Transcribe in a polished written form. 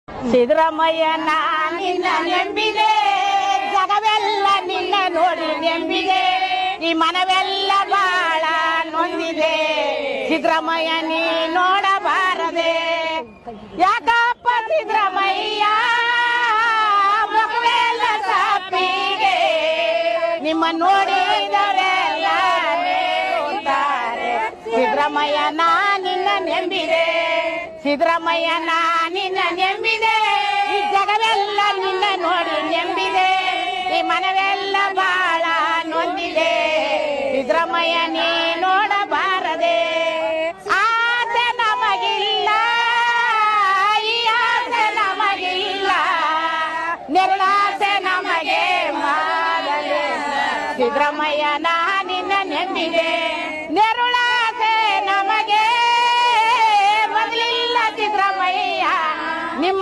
ಸಿದ್ದರಾಮಯ್ಯ ನಿನ್ನ ನೆಂಬಿದೆ, ಜಗವೆಲ್ಲ ನಿನ್ನ ನೋಡಿ ನೆಂಬಿದೆ, ಈ ಮನವೆಲ್ಲ ಬಾಳ ನೊಂದಿದೆ. ಸಿದ್ದರಾಮಯ್ಯ ನೀ ನೋಡಬಾರದೆ, ಯಾಕಪ್ಪ ಸಿದ್ದರಾಮಯ್ಯ ಮಕ್ಕಳೆಲ್ಲ ಸಾಪಿಗೆ, ನಿಮ್ಮ ನೋಡಿದವರೆಲ್ಲ ನೇರುತ್ತಾರೆ. ಸಿದ್ದರಾಮಯ್ಯ ನಿನ್ನ ನೆಂಬಿದೆ, ಸಿದ್ದರಾಮಯ್ಯ ನಿನ್ನ ನೆಂಬಿದೆ, ಈ ಜಗವೆಲ್ಲ ನಿನ್ನ ನೋಡಿ ನೆಂಬಿದೆ, ಈ ಮನವೆಲ್ಲ ಬಾಳ ನೊಂದಿದೆ. ಸಿದ್ದರಾಮಯ್ಯ ನೀ ನೋಡಬಾರದೆ, ಆಸೆ ನಮಗಿಲ್ಲ, ಈ ಆಸೆ ನಮಗಿಲ್ಲ, ನೆರಳಾಸೆ ನಮಗೆ ಮಾಡಲಿಲ್ಲ. ಸಿದ್ದರಾಮಯ್ಯ ನಿನ್ನ ನೆಂಬಿದೆ, ನೆರಳ